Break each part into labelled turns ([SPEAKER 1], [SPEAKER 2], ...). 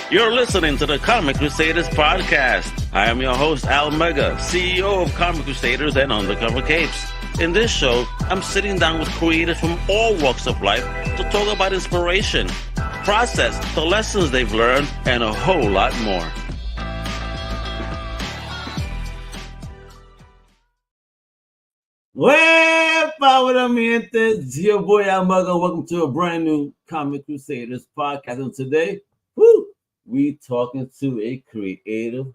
[SPEAKER 1] You're listening to the Comic Crusaders podcast. I am your host, Al Mega, CEO of Comic Crusaders and Undercover Capes. In this show, I'm sitting down with creators from all walks of life to talk about inspiration, process, the lessons they've learned, and a whole lot more. Well, power mi gente, it's your boy Al Mega. Welcome to a brand new Comic Crusaders podcast. And today, we talking to a creative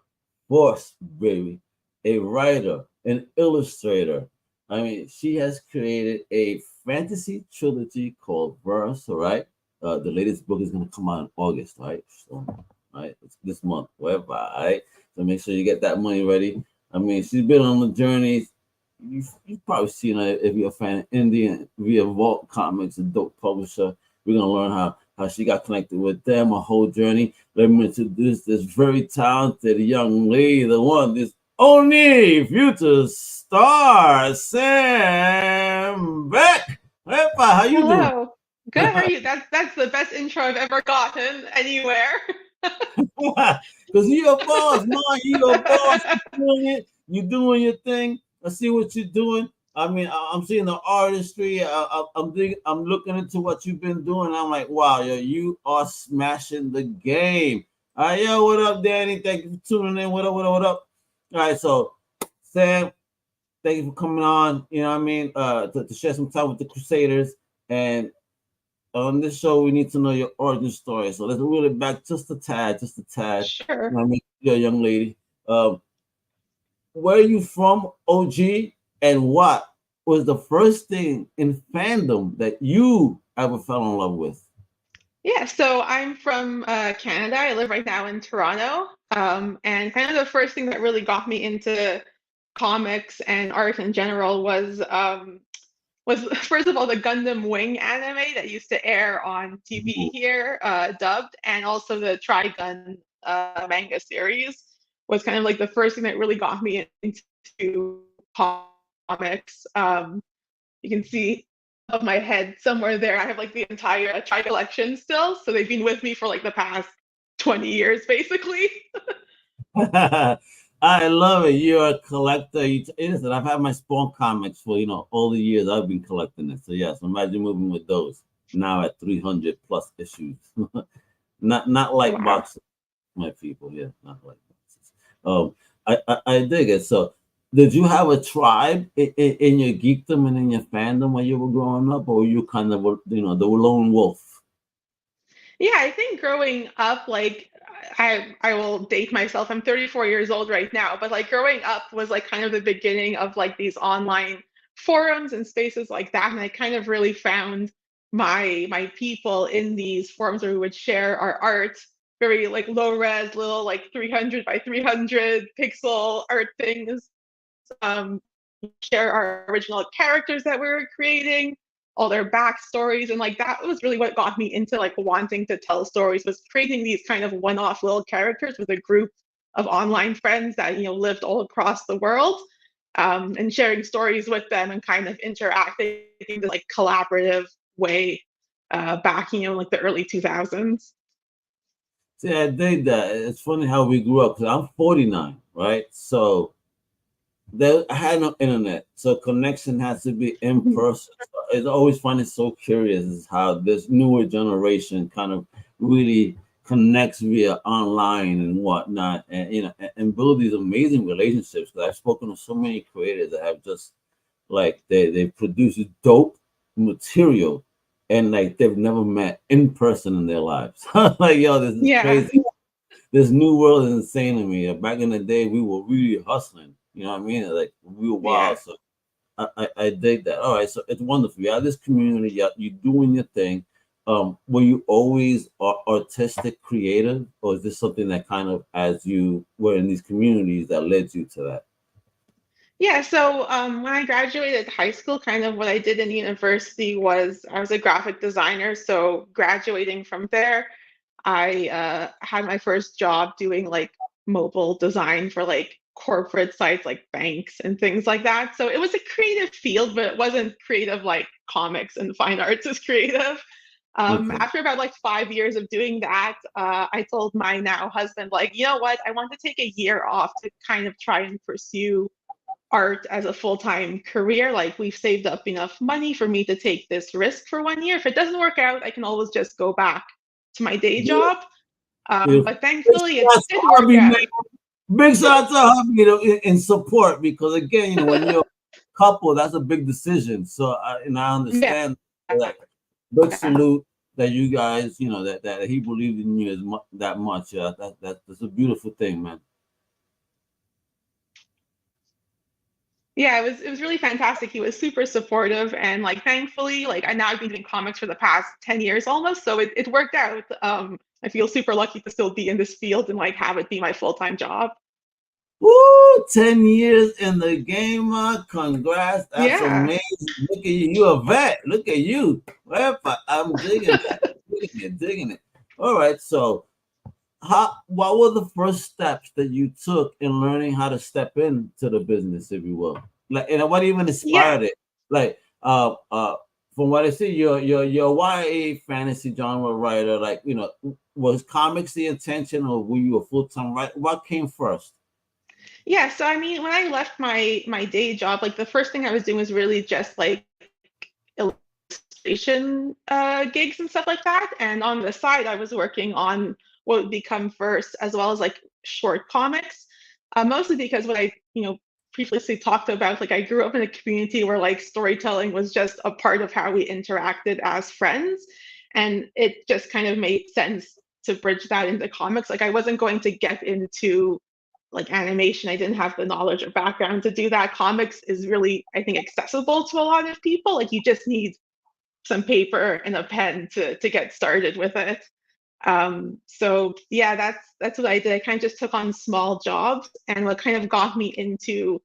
[SPEAKER 1] force, baby, a writer, an illustrator. I mean, she has created a fantasy trilogy called Verse, all right? The latest book is going to come out in August, right? So, right, it's this month, whatever, all right? So make sure you get that money ready. I mean, she's been on the journey. You've probably seen her if you're a fan of Indian via Vault Comics, a dope publisher. We're going to learn how she got connected with them, a whole journey. Let me introduce this very talented young lady, the one, this only future star, Sam Beck. Hey, how you doing?
[SPEAKER 2] Hello. Good. How are you? That's the best intro I've ever gotten anywhere.
[SPEAKER 1] Because you're a boss, man. You're a boss. You're doing your thing. I see what you're doing. I mean, I'm seeing the artistry. I'm looking into what you've been doing. I'm like, wow, yo, you are smashing the game. All right, yo, what up, Danny? Thank you for tuning in. What up? All right, so Sam, thank you for coming on. You know what I mean? To share some time with the Crusaders. And on this show, we need to know your origin story. So let's reel it back just a tad.
[SPEAKER 2] Sure.
[SPEAKER 1] You know what I mean? You're a young lady. Where are you from, OG? And what was the first thing in fandom that you ever fell in love with?
[SPEAKER 2] Yeah, so I'm from Canada. I live right now in Toronto. And kind of the first thing that really got me into comics and art in general was first of all the Gundam Wing anime that used to air on TV here, dubbed, and also the Trigun manga series was kind of like the first thing that really got me into comics. You can see of my head somewhere there. I have like the entire Tri collection still, so they've been with me for like the past 20 years, basically.
[SPEAKER 1] I love it. You're a collector. Listen, I've had my Spawn comics for all the years I've been collecting it. So yes, imagine moving with those now at 300 plus issues. not like boxes, my people. Yeah, not like boxes. I dig it. So, did you have a tribe in your geekdom and in your fandom when you were growing up, or were you kind of the lone wolf?
[SPEAKER 2] Yeah, I think growing up, like I will date myself. I'm 34 years old right now, but like growing up was like kind of the beginning of like these online forums and spaces like that, and I kind of really found my people in these forums where we would share our art, very like low res, little like 300 by 300 pixel art things. Um, share our original characters that we were creating, all their backstories, and like that was really what got me into like wanting to tell stories, was creating these kind of one-off little characters with a group of online friends that lived all across the world, and sharing stories with them and kind of interacting in this like collaborative way, back like the early 2000s.
[SPEAKER 1] See, I dig that. It's funny how we grew up, because I'm 49, right? So I had no internet, so connection has to be in person. So it's always funny, so curious is how this newer generation kind of really connects via online and whatnot, and and build these amazing relationships. Because I've spoken to so many creators that have just like they produce dope material, and like they've never met in person in their lives. Like, yo, this is crazy. This new world is insane to me. Back in the day, we were really hustling. You know what I mean? Like, we were wild. So I dig that. All right, so it's wonderful. You have this community. You're doing your thing. Were you always artistic, creative, or is this something that kind of, as you were in these communities, that led you to that?
[SPEAKER 2] Yeah, so when I graduated high school, kind of what I did in university was I was a graphic designer. So graduating from there, I had my first job doing like mobile design for like corporate sites like banks and things like that. So it was a creative field, but it wasn't creative like comics and fine arts is creative.
[SPEAKER 1] Okay.
[SPEAKER 2] After about like 5 years of doing that, I told my now husband, like, you know what, I want to take a year off to kind of try and pursue art as a full-time career. Like, we've saved up enough money for me to take this risk for 1 year. If it doesn't work out, I can always just go back to my day job.
[SPEAKER 1] Beautiful.
[SPEAKER 2] But
[SPEAKER 1] Big
[SPEAKER 2] thankfully, it
[SPEAKER 1] shots to
[SPEAKER 2] did work
[SPEAKER 1] hubby, man.
[SPEAKER 2] out.
[SPEAKER 1] Big shout out to hubby, in support, because again, when you're a couple, that's a big decision. So, and I
[SPEAKER 2] Yeah.
[SPEAKER 1] understand that. Big salute that you guys, that he believed in you that much. Yeah, that's a beautiful thing, man.
[SPEAKER 2] Yeah, it was really fantastic. He was super supportive, and like thankfully, like I now I've been doing comics for the past 10 years almost, so it worked out. I feel super lucky to still be in this field and like have it be my full-time job.
[SPEAKER 1] Woo! 10 years in the game, man. Congrats. That's
[SPEAKER 2] Yeah.
[SPEAKER 1] amazing. Look at you. You a vet. Look at you. I'm digging that. Digging it. All right. So, what were the first steps that you took in learning how to step into the business, if you will? Like, and what even
[SPEAKER 2] Yeah.
[SPEAKER 1] inspired it? Like, from what I see, you're YA fantasy genre writer. Like, was comics the intention, or were you a full-time writer? What came first?
[SPEAKER 2] Yeah, so I mean, when I left my day job, like the first thing I was doing was really just like illustration gigs and stuff like that. And on the side, I was working on what would become first, as well as like short comics. Mostly because what I, previously talked about, like I grew up in a community where like storytelling was just a part of how we interacted as friends. And it just kind of made sense to bridge that into comics. Like I wasn't going to get into like animation. I didn't have the knowledge or background to do that. Comics is really, I think, accessible to a lot of people. Like you just need some paper and a pen to get started with it. So yeah, that's what I did. I kind of just took on small jobs, and what kind of got me into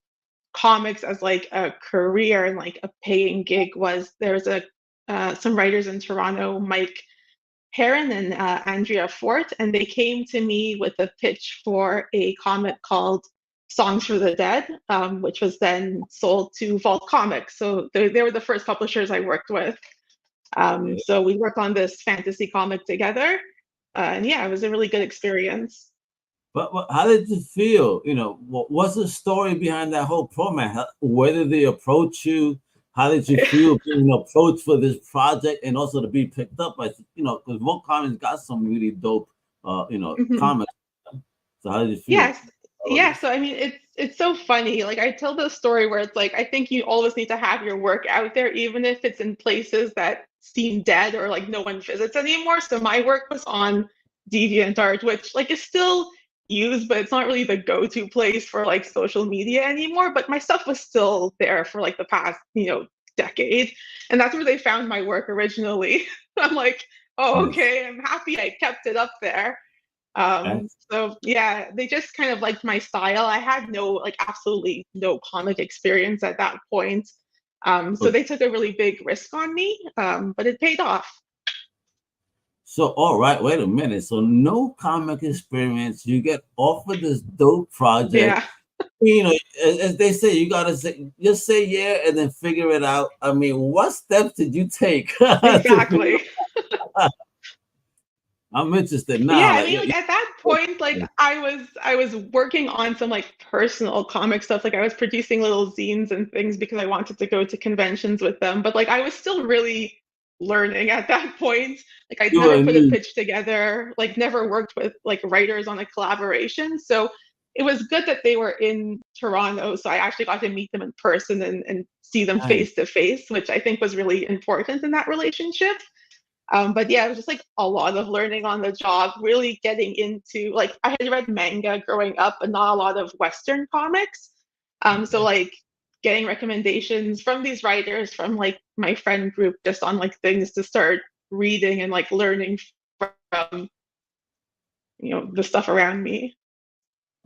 [SPEAKER 2] comics as like a career and like a paying gig was there's a some writers in Toronto, Mike Heron and Andrea Fort, and they came to me with a pitch for a comic called Songs for the Dead, which was then sold to Vault Comics. So they were the first publishers I worked with. So we worked on this fantasy comic together. And yeah, it was a really good experience.
[SPEAKER 1] But how did you feel? What's the story behind that whole program? Where did they approach you? How did you feel being approached for this project, and also to be picked up by, because Vogue Comics got some really dope,
[SPEAKER 2] Mhm.
[SPEAKER 1] comics. So how did you feel?
[SPEAKER 2] Yes. Yeah, so I mean it's so funny. Like I tell the story where it's like I think you always need to have your work out there, even if it's in places that seem dead or like no one visits anymore. So my work was on DeviantArt, which like is still used, but it's not really the go-to place for like social media anymore. But my stuff was still there for like the past, decade. And that's where they found my work originally. I'm like, oh,
[SPEAKER 1] Yes.
[SPEAKER 2] okay, I'm happy I kept it up there.
[SPEAKER 1] That's
[SPEAKER 2] So yeah, they just kind of liked my style. I had no, like, absolutely no comic experience at that point. So
[SPEAKER 1] okay.
[SPEAKER 2] they took a really big risk on me, but it paid off.
[SPEAKER 1] So, all right, wait a minute. So, no comic experience. You get offered this dope project.
[SPEAKER 2] Yeah,
[SPEAKER 1] As they say, you gotta just say yeah and then figure it out. I mean, what steps did you take to figure
[SPEAKER 2] exactly.
[SPEAKER 1] out? I'm interested
[SPEAKER 2] Yeah,
[SPEAKER 1] now.
[SPEAKER 2] I
[SPEAKER 1] Like,
[SPEAKER 2] mean, like at that point, like I was working on some like personal comic stuff. Like I was producing little zines and things because I wanted to go to conventions with them. But like I was still really learning at that point. Like I'd
[SPEAKER 1] you were
[SPEAKER 2] never put a
[SPEAKER 1] new.
[SPEAKER 2] pitch together, like never worked with like writers on a collaboration. So it was good that they were in Toronto. So I actually got to meet them in person and see them
[SPEAKER 1] Nice.
[SPEAKER 2] face to face, which I think was really important in that relationship. But yeah, it was just like a lot of learning on the job, really getting into like I had read manga growing up, but not a lot of Western comics. So
[SPEAKER 1] Okay.
[SPEAKER 2] like getting recommendations from these writers from like my friend group just on like things to start reading and like learning from the stuff around me.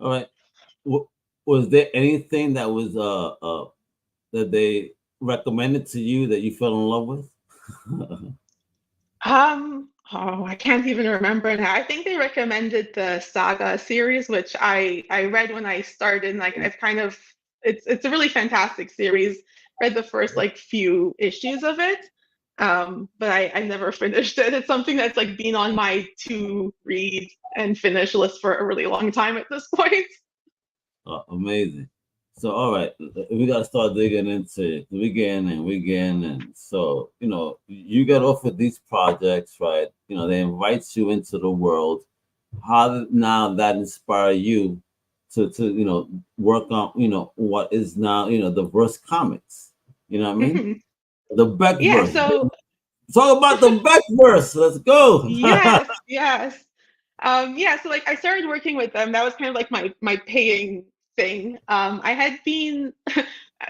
[SPEAKER 1] All right. Was there anything that was that they recommended to you that you fell in love with?
[SPEAKER 2] Oh, I can't even remember now. I think they recommended the Saga series, which I read when I started, and like I've kind of it's a really fantastic series. Read the first like few issues of it. But I never finished it. It's something that's like been on my to read and finish list for a really long time at this point.
[SPEAKER 1] Amazing. So, all right, we got to start digging into it. We getting. So, you get offered these projects, right? They invite you into the world. How did now that inspire you to work on, what is now, the verse comics? You know what I mean?
[SPEAKER 2] Mhm.
[SPEAKER 1] The Beck
[SPEAKER 2] Yeah,
[SPEAKER 1] verse.
[SPEAKER 2] so
[SPEAKER 1] Talk about the Beck verse. Let's go.
[SPEAKER 2] yes, yes. Yeah, so like I started working with them. That was kind of like my paying thing. I had been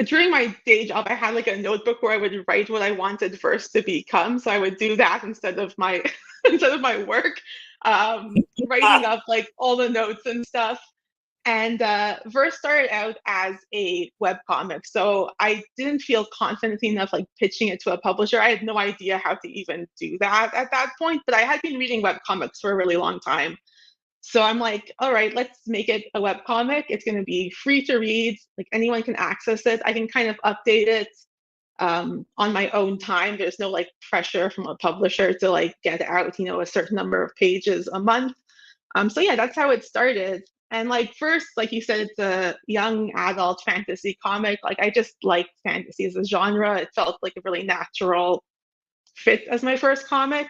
[SPEAKER 2] during my day job, I had like a notebook where I would write what I wanted first to become. So I would do that instead of my instead of my work, writing up like all the notes and stuff. And Verse started out as a web comic, so I didn't feel confident enough like pitching it to a publisher. I had no idea how to even do that at that point, but I had been reading web comics for a really long time. So I'm like, all right, let's make it a web comic. It's going to be free to read, like anyone can access it. I can kind of update it on my own time. There's no like pressure from a publisher to like get out, a certain number of pages a month. So yeah, that's how it started. And like first, like you said, it's a young adult fantasy comic. Like I just liked fantasy as a genre. It felt like a really natural fit as my first comic.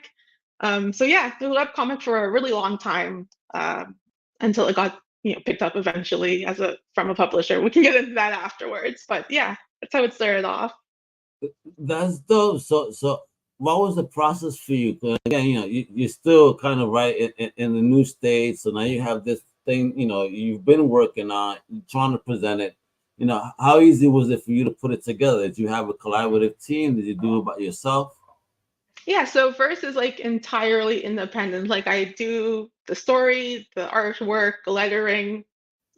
[SPEAKER 2] So yeah, the web comic for a really long time until it got picked up eventually as a from a publisher. We can get into that afterwards, but yeah, that's how it started off.
[SPEAKER 1] That's dope. So what was the process for you? 'Cause again, you're still kind of right in the new state. So now you have this thing, you've been working on, trying to present it. How easy was it for you to put it together? Did you have a collaborative team? Did you do it by yourself?
[SPEAKER 2] Yeah, so Verse is like entirely independent. Like I do the story, the artwork, lettering,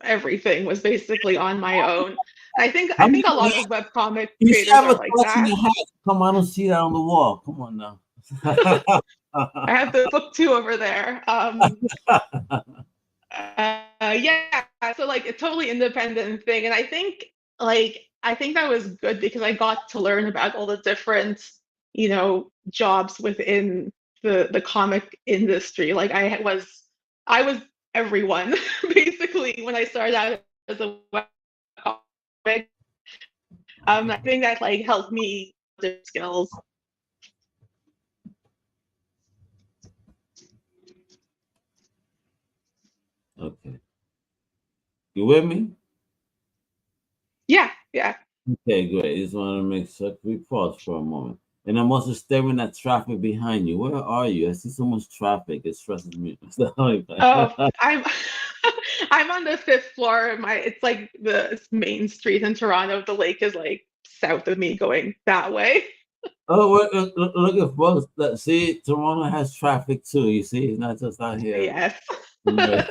[SPEAKER 2] everything was basically on my own.
[SPEAKER 1] How
[SPEAKER 2] I
[SPEAKER 1] many
[SPEAKER 2] think a lot of webcomic
[SPEAKER 1] you should
[SPEAKER 2] creators
[SPEAKER 1] have
[SPEAKER 2] are
[SPEAKER 1] a
[SPEAKER 2] like
[SPEAKER 1] collection
[SPEAKER 2] that.
[SPEAKER 1] of hats. Come on, I don't see that on the wall. Come on now.
[SPEAKER 2] I have the book two over there. Yeah, so like a totally independent thing, and I think that was good because I got to learn about all the different jobs within the comic industry. Like I was everyone basically when I started out as a web comic. I think that like helped me the skills.
[SPEAKER 1] Okay. You with me?
[SPEAKER 2] Yeah, yeah.
[SPEAKER 1] Okay, great. Just want to make sure we pause for a moment. And I'm also staring at traffic behind you. Where are you? I see so much traffic. It stresses me.
[SPEAKER 2] Oh, I'm I'm on the fifth floor. My it's like the main street in Toronto. The lake is like south of me going that way.
[SPEAKER 1] Oh, look at folks. See, Toronto has traffic too. You see, it's not just out here.
[SPEAKER 2] Yes.
[SPEAKER 1] Right.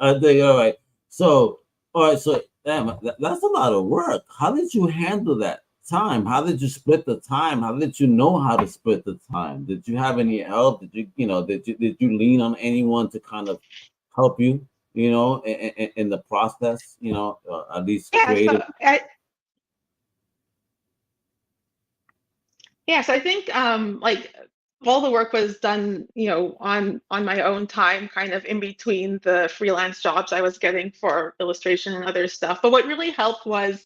[SPEAKER 1] I think, all right. So, all right. So, damn, that's a lot of work. How did you handle that time? How did you split the time? How did you know how to split the time? Did you have any help? Did you lean on anyone to kind of help you? In the process. At least
[SPEAKER 2] Yeah,
[SPEAKER 1] creative.
[SPEAKER 2] so I think like all the work was done, on my own time, kind of in between the freelance jobs I was getting for illustration and other stuff. But what really helped was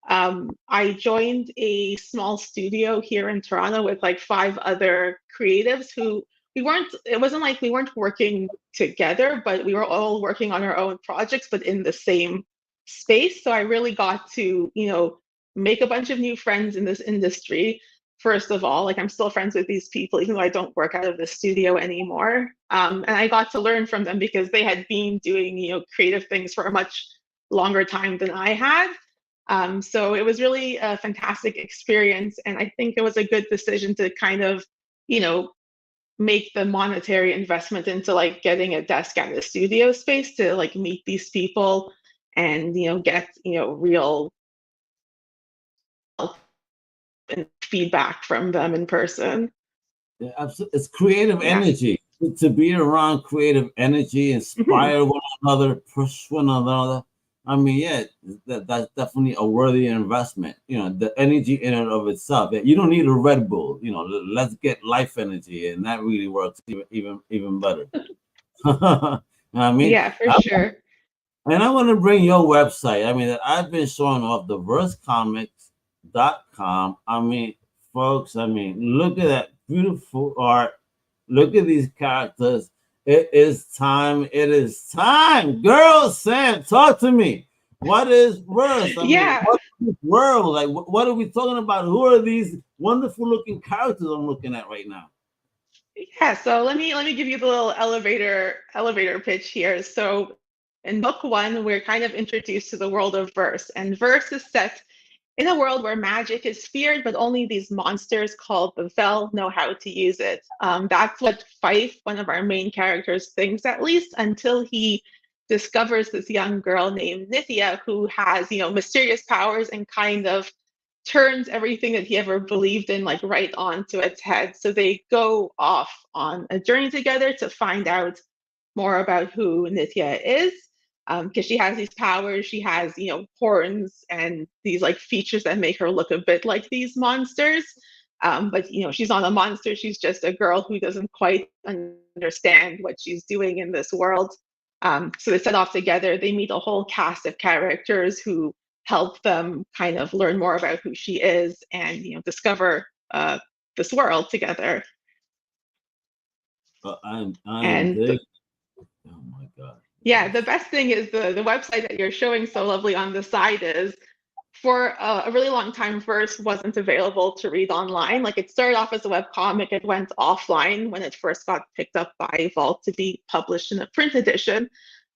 [SPEAKER 2] I joined a small studio here in Toronto with like five other creatives who it wasn't like we weren't working together, but we were all working on our own projects, but in the same space. So I really got to, make a bunch of new friends in this industry. First of all, like I'm still friends with these people, even though I don't work out of the studio anymore. And I got to learn from them because they had been doing, creative things for a much longer time than I had. So it was really a fantastic experience. And I think it was a good decision to kind of, you know, make the monetary investment into like getting a desk at a studio space to like meet these people and, get, real help and feedback from them in person.
[SPEAKER 1] Yeah, absolutely. It's creative
[SPEAKER 2] Yeah.
[SPEAKER 1] energy. To be around creative energy,
[SPEAKER 2] Mhm.
[SPEAKER 1] inspire one another, push one another. I mean, yeah, that's definitely a worthy investment. You know, the energy in and of itself. You don't need a Red Bull. You know, let's get life energy, and that really works even better. You know what I mean?
[SPEAKER 2] Yeah, for sure.
[SPEAKER 1] And I want to bring your website. I mean, I've been showing off diversecomics.com. I mean, folks, I mean, look at that beautiful art. Look at these characters. It is time. It is time. Girl, Sam, talk to me. What is verse? I mean,
[SPEAKER 2] Yeah.
[SPEAKER 1] what is this world? Like, what are we talking about? Who are these wonderful looking characters I'm looking at right now?
[SPEAKER 2] Yeah, so let me give you the little elevator pitch here. So in book one, we're kind of introduced to the world of verse, and verse is set in a world where magic is feared, but only these monsters called the Vel know how to use it. That's what Fife, one of our main characters, thinks at least until he discovers this young girl named Nithya who has, mysterious powers and kind of turns everything that he ever believed in like right onto its head. So they go off on a journey together to find out more about who Nithya is. Because she has these powers, she has, horns and these like features that make her look a bit like these monsters. But she's not a monster. She's just a girl who doesn't quite understand what she's doing in this world. So they set off together. They meet a whole cast of characters who help them kind of learn more about who she is and discover this world together.
[SPEAKER 1] I am
[SPEAKER 2] And
[SPEAKER 1] dig. Oh my god.
[SPEAKER 2] yeah, the best thing is the website that you're showing so lovely on the side is for a really long time, verse wasn't available to read online. Like it started off as a web comic, it went offline when it first got picked up by Vault to be published in a print edition.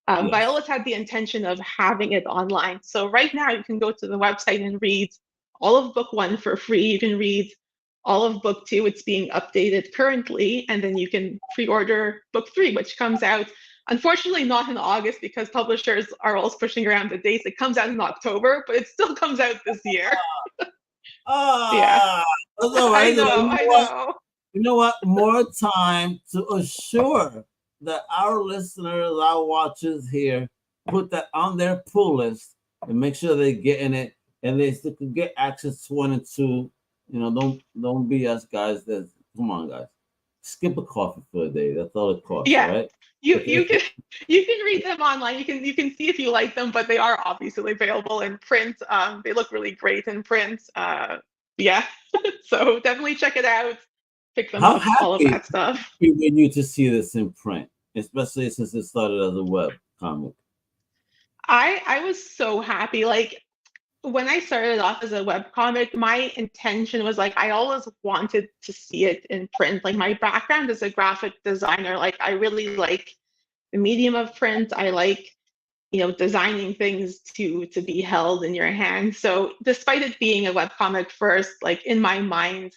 [SPEAKER 2] But I
[SPEAKER 1] Yes.
[SPEAKER 2] always had the intention of having it online. So right now you can go to the website and read all of book one for free. You can read all of book two. It's being updated currently. And then you can pre-order book three, which comes out, unfortunately, not in August because publishers are always pushing around the dates. It comes out in October, but it still comes out this year. Yeah,
[SPEAKER 1] Ah, that's all
[SPEAKER 2] I
[SPEAKER 1] right. You
[SPEAKER 2] know,
[SPEAKER 1] know
[SPEAKER 2] I
[SPEAKER 1] what?
[SPEAKER 2] know.
[SPEAKER 1] You know what? More time to assure that our listeners, our watchers here, put that on their pull list and make sure they're getting it, and they still can get access to one and two. You know, don't be us guys. That come on, guys. Skip a coffee for a day. That's all it costs,
[SPEAKER 2] Yeah,
[SPEAKER 1] right?
[SPEAKER 2] you can you can read them online. You can see if you like them, but they are obviously available in print. They look really great in print. Yeah, so definitely check it out, pick them
[SPEAKER 1] How
[SPEAKER 2] up, all of
[SPEAKER 1] happy
[SPEAKER 2] that stuff.
[SPEAKER 1] were you to see this in print, especially since it started as a web comic?
[SPEAKER 2] I was so happy. Like when I started off as a webcomic, my intention was like I always wanted to see it in print. Like my background as a graphic designer, like I really like the medium of print. I like designing things to be held in your hand. So despite it being a webcomic first, like in my mind,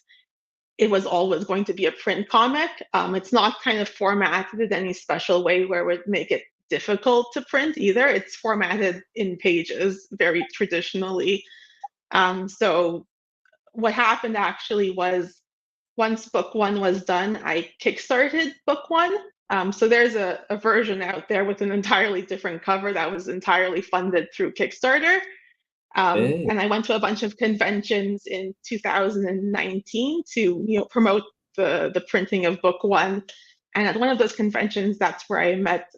[SPEAKER 2] it was always going to be a print comic. It's not kind of formatted in any special way where it would make it difficult to print either. It's formatted in pages very traditionally. So what happened actually was once book one was done, I kickstarted book one. So there's a version out there with an entirely different cover that was entirely funded through Kickstarter.
[SPEAKER 1] Hey,
[SPEAKER 2] And I went to a bunch of conventions in 2019 to promote the printing of book one. And at one of those conventions, that's where I met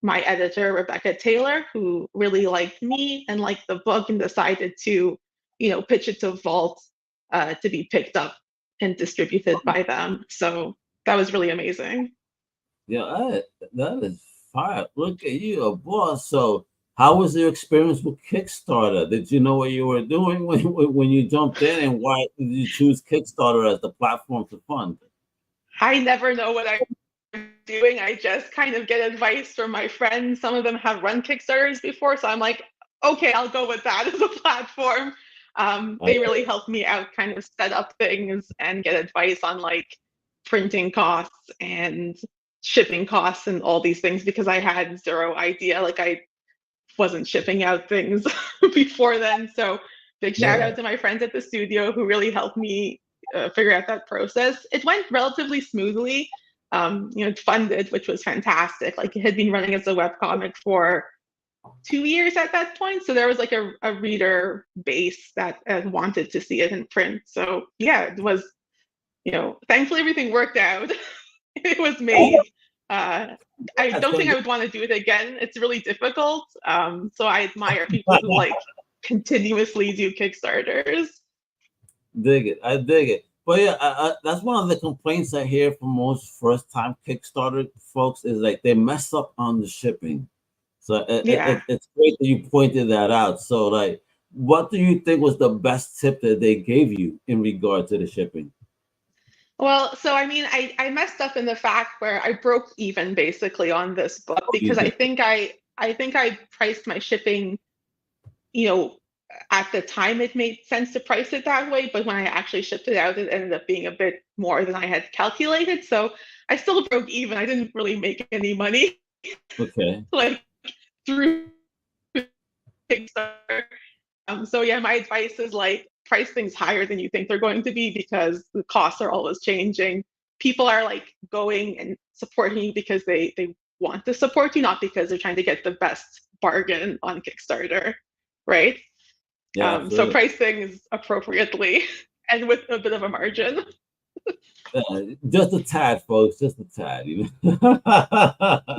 [SPEAKER 2] my editor Rebecca Taylor, who really liked me and liked the book and decided to pitch it to Vault to be picked up and distributed by them. So that was really amazing.
[SPEAKER 1] yeah, that is fire. Look at you, a boss. So, how was your experience with Kickstarter? Did you know what you were doing when you jumped in, and why did you choose Kickstarter as the platform to fund?
[SPEAKER 2] I never know what I'm doing. I just kind of get advice from my friends. Some of them have run Kickstarters before, so I'm like, okay, I'll go with that as a platform. They really helped me out, kind of set up things and get advice on like printing costs and shipping costs and all these things because I had zero idea. Like I wasn't shipping out things before then. So big shout
[SPEAKER 1] Yeah.
[SPEAKER 2] out to my friends at the studio who really helped me figure out that process. It went relatively smoothly. It funded, which was fantastic. Like it had been running as a webcomic for 2 years at that point. So there was like a reader base that wanted to see it in print. So yeah, it was, thankfully everything worked out. It was made. Uh, I
[SPEAKER 1] That's
[SPEAKER 2] don't think
[SPEAKER 1] good.
[SPEAKER 2] I would want to do it again. It's really difficult. So I admire people who like continuously do Kickstarters.
[SPEAKER 1] Dig it. I dig it. But yeah, that's one of the complaints I hear from most first-time Kickstarter folks is like they mess up on the shipping. So
[SPEAKER 2] Yeah.
[SPEAKER 1] it's great that you pointed that out. So like, what do you think was the best tip that they gave you in regard to the shipping?
[SPEAKER 2] Well, so I mean, I messed up in the fact where I broke even basically on this book
[SPEAKER 1] Oh, you
[SPEAKER 2] because I
[SPEAKER 1] did.
[SPEAKER 2] think I priced my shipping, you know, at the time it made sense to price it that way, but when I actually shipped it out, it ended up being a bit more than I had calculated. So I still broke even. I didn't really make any money
[SPEAKER 1] Okay.
[SPEAKER 2] like through Kickstarter. So yeah, my advice is like price things higher than you think they're going to be because the costs are always changing. People are like going and supporting you because they want to support you, not because they're trying to get the best bargain on Kickstarter, right?
[SPEAKER 1] Yeah,
[SPEAKER 2] So
[SPEAKER 1] absolutely.
[SPEAKER 2] price things appropriately and with a bit of a margin.
[SPEAKER 1] Just a tad, folks. Just a tad. You know.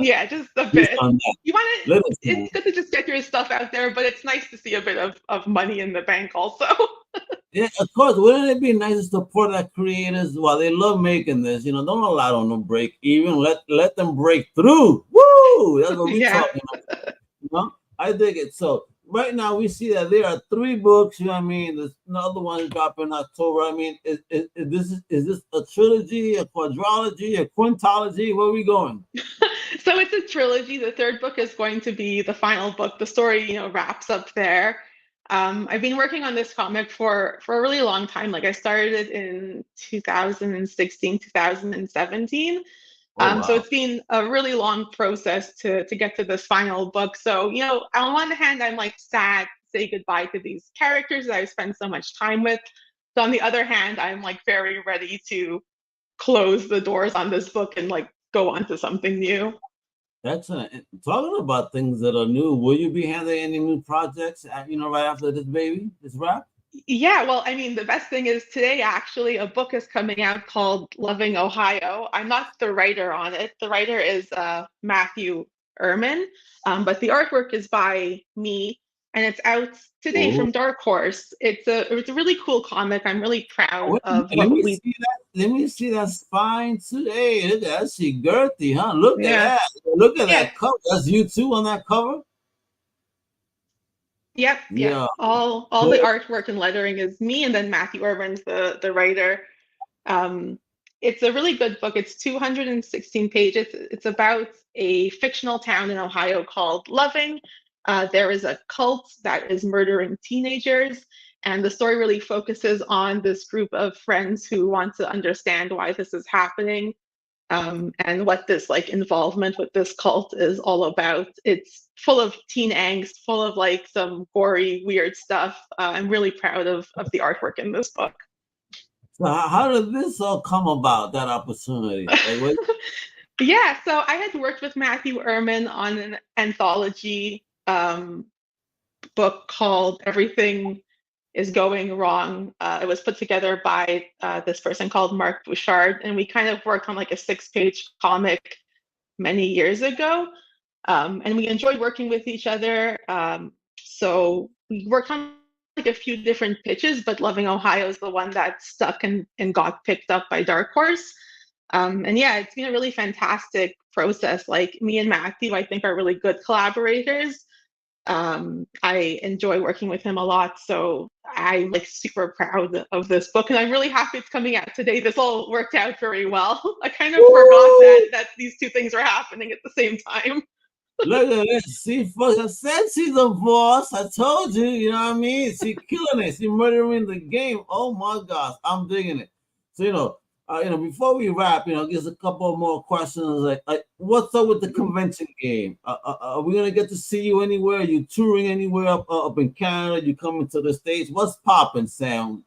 [SPEAKER 2] Yeah, just a
[SPEAKER 1] Just
[SPEAKER 2] bit.
[SPEAKER 1] on that
[SPEAKER 2] You want
[SPEAKER 1] little
[SPEAKER 2] to,
[SPEAKER 1] tad.
[SPEAKER 2] it's good to just get your stuff out there, but it's nice to see a bit of money in the bank also.
[SPEAKER 1] Yeah, of course. Wouldn't it be nice to support our creators while they love making this? You know, don't allow them to break even. Let them break through. Woo! That's what we
[SPEAKER 2] Yeah.
[SPEAKER 1] talking about. You know, I dig it. So right now we see that there are three books. You know what I mean? There's another one dropping in October. I mean, is this a trilogy, a quadrilogy, a quintology? Where are we going?
[SPEAKER 2] So it's a trilogy. The third book is going to be the final book. The story, wraps up there. I've been working on this comic for a really long time. Like I started it in 2016, 2017.
[SPEAKER 1] Oh
[SPEAKER 2] So
[SPEAKER 1] wow.
[SPEAKER 2] it's been a really long process to get to this final book. So, on one hand, I'm like sad to say goodbye to these characters that I've spent so much time with. So on the other hand, I'm like very ready to close the doors on this book and like go on to something new.
[SPEAKER 1] Excellent. And talking about things that are new, will you be handling any new projects? Right after this baby, this wrap.
[SPEAKER 2] Yeah, well, I mean, the best thing is today actually a book is coming out called Loving Ohio. I'm not the writer on it. The writer is Matthew Ehrman, but the artwork is by me, and it's out today
[SPEAKER 1] Oh,
[SPEAKER 2] from Dark Horse. It's a really cool comic. I'm really proud
[SPEAKER 1] wait a
[SPEAKER 2] of
[SPEAKER 1] Let
[SPEAKER 2] what
[SPEAKER 1] me
[SPEAKER 2] we.
[SPEAKER 1] see that. Let me see that spine too. Hey, look at that. She girthy, huh? Look at
[SPEAKER 2] Yeah,
[SPEAKER 1] that. Look at
[SPEAKER 2] yeah,
[SPEAKER 1] that cover. That's you too on that cover.
[SPEAKER 2] yep, yeah.
[SPEAKER 1] Yeah.
[SPEAKER 2] All the
[SPEAKER 1] Good.
[SPEAKER 2] artwork and lettering is me, and then Matthew Ehrman's the writer. Um, it's a really good book. It's 216 pages. It's about a fictional town in Ohio called Loving. There is a cult that is murdering teenagers, and the story really focuses on this group of friends who want to understand why this is happening, and what this like involvement with this cult is all about. It's full of teen angst, full of like some gory, weird stuff. I'm really proud of the artwork in this book.
[SPEAKER 1] So how did this all come about? That opportunity? Like what?
[SPEAKER 2] Yeah, so I had worked with Matthew Ehrman on an anthology book called Everything is Going Wrong. It was put together by this person called Mark Bouchard, and we kind of worked on like a 6-page comic many years ago. And we enjoyed working with each other. So we worked on like a few different pitches, but Loving Ohio is the one that stuck and got picked up by Dark Horse. And yeah, it's been a really fantastic process. Like me and Matthew, I think are really good collaborators. I enjoy working with him a lot, so I'm like super proud of this book, and I'm really happy it's coming out today. This all worked out very well. I kind of forgot that
[SPEAKER 1] Woo!
[SPEAKER 2] these two things were happening at the same time.
[SPEAKER 1] Look at this. See, folks, I said she's a boss. I told you. You know what I mean? She killing it. She murdering the game. Oh my gosh, I'm digging it. So before we wrap, just a couple more questions. Like, what's up with the convention game? Are we gonna get to see you anywhere? Are you touring anywhere up in Canada? You coming to the States? What's popping, Sam?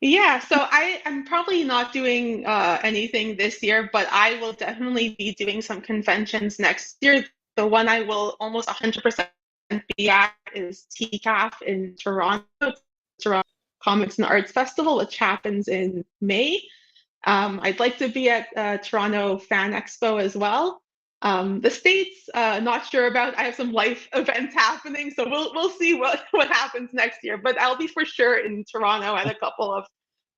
[SPEAKER 2] Yeah, so I am probably not doing anything this year, but I will definitely be doing some conventions next year. The one I will almost 100% be at is TCAF in Toronto, Toronto Comics and Arts Festival, which happens in May. I'd like to be at Toronto Fan Expo as well. The States, not sure about. I have some life events happening, so we'll see what happens next year. But I'll be for sure in Toronto at a couple of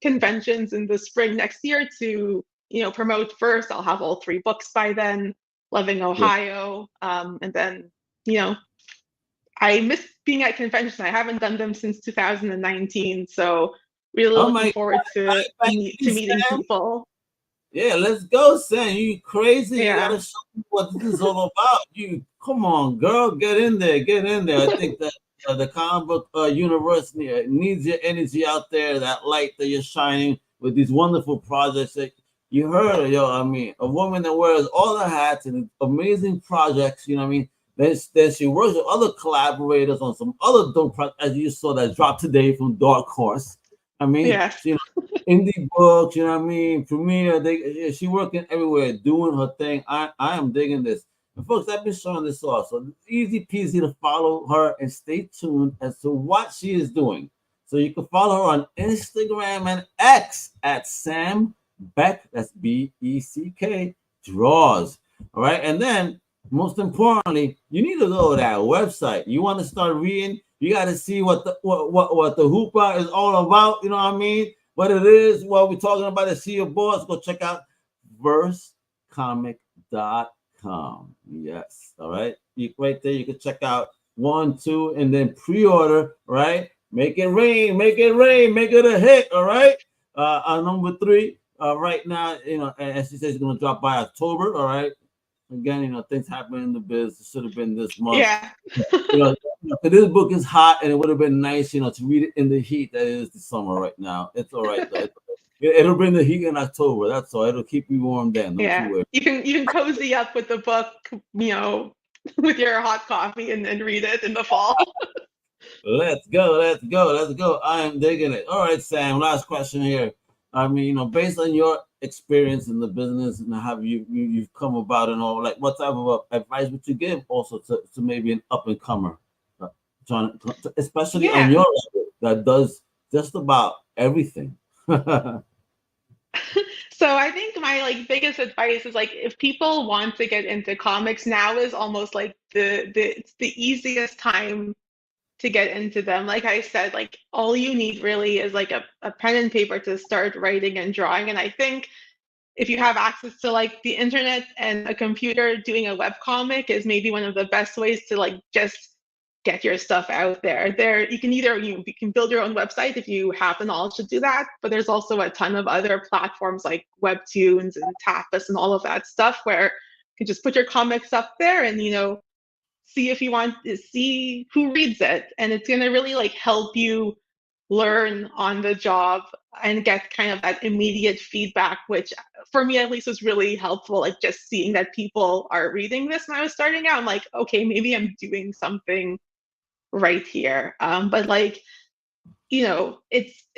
[SPEAKER 2] conventions in the spring next year to promote first. I'll have all 3 books by then. Loving Ohio, and then I miss being at conventions. I haven't done them since 2019, so really looking forward to meeting people.
[SPEAKER 1] Yeah, let's go, Sam. You crazy?
[SPEAKER 2] Yeah.
[SPEAKER 1] You gotta show me what this is all about. You come on, girl, get in there, get in there. I think that the comic book universe needs your energy out there, that light that you're shining with these wonderful projects. That you heard, I mean, a woman that wears all the hats and amazing projects. You know what I mean? Then she works with other collaborators on some other dope projects, as you saw that dropped today from Dark Horse. I mean, indie books, you know what I mean? Premiere, she working everywhere, doing her thing. I am digging this. And folks, I've been showing this off. So it's easy peasy to follow her and stay tuned as to what she is doing. So you can follow her on Instagram and X at Sam Beck, that's Beck, draws. All right. And then most importantly, you need to go to that website. You want to start reading, you got to see what the hoopla is all about. You know what I mean? What it is, what we're talking about, is see your boss. Go check out versecomic.com. Yes. All right. Right there, you can check out 1, 2, and then pre-order, right? Make it rain, make it rain, make it a hit. All right. On number 3, right now, as she says, it's gonna drop by October. All right. Again, things happen in the biz. It should have been this month.
[SPEAKER 2] Yeah.
[SPEAKER 1] This book is hot, and it would have been nice, to read it in the heat that is the summer right now. It's all right though. It'll bring the heat in October. That's all. It'll keep you warm then.
[SPEAKER 2] You can cozy up with the book, with your hot coffee and read it in the fall.
[SPEAKER 1] Let's go. I am digging it. All right, Sam. Last question here. I mean, based on your experience in the business and how you've come about and all, like, what type of advice would you give also to maybe an up and comer, especially on your level that does just about everything?
[SPEAKER 2] So I think my biggest advice is if people want to get into comics, now is almost it's the easiest time to get into them. Like I said, all you need really is a pen and paper to start writing and drawing. And I think if you have access to the internet and a computer, doing a web comic is maybe one of the best ways to just get your stuff out there. You can you can build your own website if you have the knowledge to do that, but there's also a ton of other platforms like Webtoons and Tapas and all of that stuff where you can just put your comics up there and see if you want to see who reads it, and it's going to really help you learn on the job and get kind of that immediate feedback, which for me at least was really helpful. Just seeing that people are reading this when I was starting out, I'm like, okay, maybe I'm doing something right here. But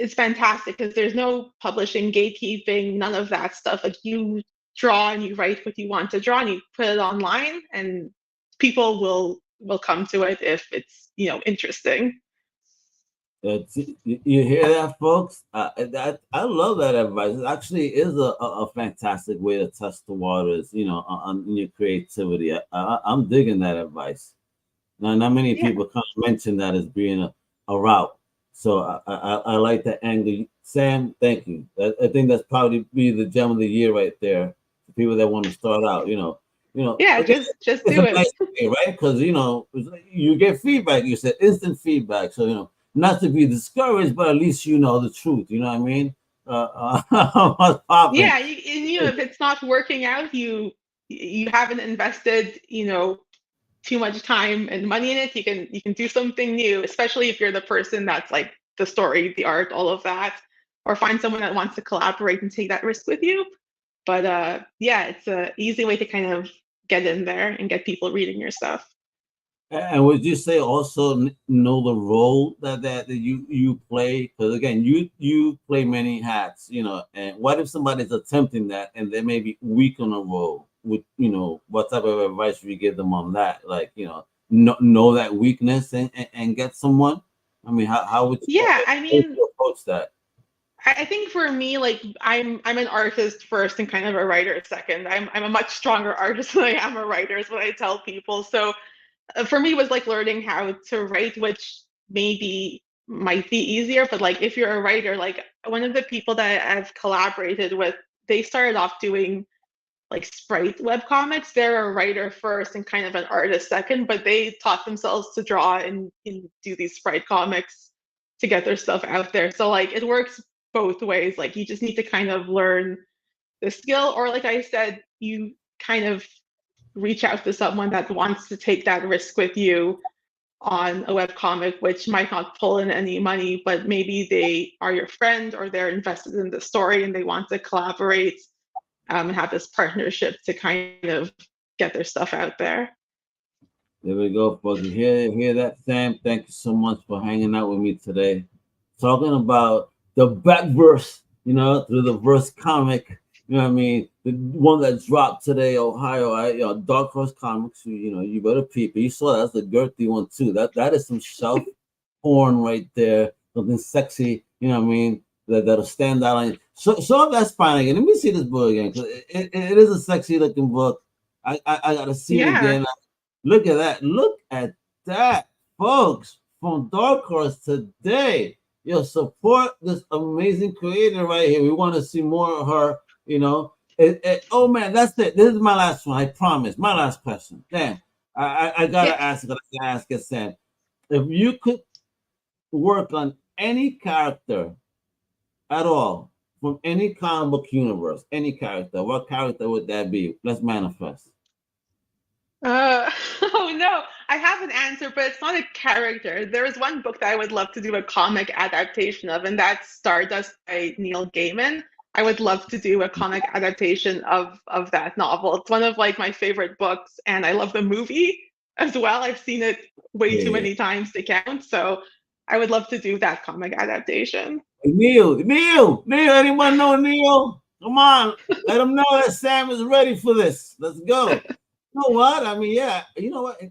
[SPEAKER 2] it's fantastic because there's no publishing gatekeeping, none of that stuff. You draw and you write what you want to draw and you put it online, and people will come to it if it's interesting.
[SPEAKER 1] You hear that, folks? I love that advice. It actually is a fantastic way to test the waters, on your creativity. I'm digging that advice. Now, not many people kind of mention that as being a route. So I like that angle. Sam, thank you. I think that's probably be the gem of the year right there for people that want to start out.
[SPEAKER 2] Yeah, just do it.
[SPEAKER 1] Nice thing, right? Because you get feedback. You said instant feedback. So not to be discouraged, but at least the truth. You know what I mean?
[SPEAKER 2] Yeah, if it's not working out, you haven't invested too much time and money in it. You can do something new, especially if you're the person that's the story, the art, all of that, or find someone that wants to collaborate and take that risk with you. But it's an easy way to kind of get in there and get people reading your stuff.
[SPEAKER 1] And would you say also know the role that you play? Because again, you play many hats, and what if somebody's attempting that and they may be weak on a role? What type of advice would you give them on that? know that weakness and get someone? I mean, how would you,
[SPEAKER 2] Yeah, I
[SPEAKER 1] how would
[SPEAKER 2] mean,
[SPEAKER 1] you approach that?
[SPEAKER 2] I think for me, like I'm an artist first and kind of a writer second. I'm a much stronger artist than I am a writer, is what I tell people. So for me, it was like learning how to write, which maybe might be easier, but like if you're a writer, like one of the people that I've collaborated with, they started off doing like sprite web comics. They're a writer first and kind of an artist second, but they taught themselves to draw and do these sprite comics to get their stuff out there. So like it works both ways. Like you just need to kind of learn the skill, or like I said, you kind of reach out to someone that wants to take that risk with you on a web comic, which might not pull in any money, but maybe they are your friend or they're invested in the story and they want to collaborate and have this partnership to kind of get their stuff out there.
[SPEAKER 1] There we go, folks. You hear that, Sam? Thank you so much for hanging out with me today. Talking about the Beck verse, through the verse comic. You know what I mean? The one that dropped today, Ohio, Dark Horse Comics. You better peep it. You saw that's the girthy one too. That is some shelf porn right there. Something sexy. You know what I mean? That'll stand out on you. So that's fine again. Let me see this book again, because it is a sexy looking book. I gotta see it again. Look at that. Look at that, folks. From Dark Horse today. Support this amazing creator right here. We want to see more of her. Oh man, that's it. This is my last one. I promise. My last question. Damn, I gotta ask it. I gotta ask it, Sam. If you could work on any character at all from any comic book universe, any character, what character would that be? Let's manifest.
[SPEAKER 2] Oh no, I have an answer, but it's not a character. There is one book that I would love to do a comic adaptation of, and that's Stardust by Neil Gaiman. I would love to do a comic adaptation of that novel. It's one of like my favorite books, and I love the movie as well. I've seen it way too many times to count, so I would love to do that comic adaptation.
[SPEAKER 1] Neil, anyone know Neil? Come on, let him know that Sam is ready for this. Let's go. You know what? I mean, yeah. You know what?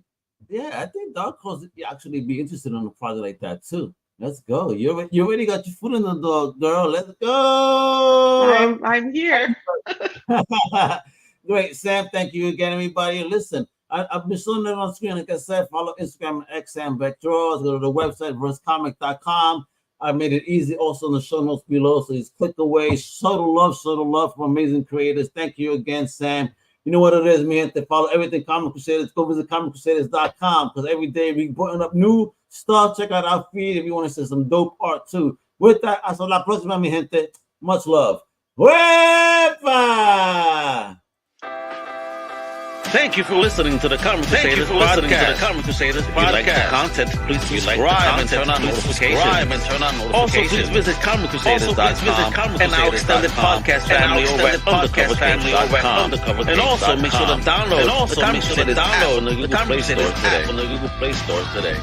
[SPEAKER 1] Yeah, I think Dark Horse would actually be interested in a project like that too. Let's go. You already got your foot in the door, girl. Let's go.
[SPEAKER 2] I'm here.
[SPEAKER 1] Great, Sam. Thank you again, everybody. Listen, I've been showing it on screen. Like I said, follow Instagram at Sam Beck Draws. Go to the website, versecomic.com. I made it easy also in the show notes below. So just click away. Show the love from amazing creators. Thank you again, Sam. You know what it is, man. To follow everything Comic Crusaders, go visit comiccrusaders.com, because every day we putting up new stuff. Check out our feed if you want to see some dope art too. With that, hasta la próxima, mi gente. Much love. Wepa!
[SPEAKER 3] Thank you for listening to the Comic Crusaders podcast. If you like the content, please subscribe and turn on notifications. Also, please visit comiccrusaders.com and our extended podcast family over at Undercover. And also make sure to download the Comic Crusaders app on the Google Play Store today.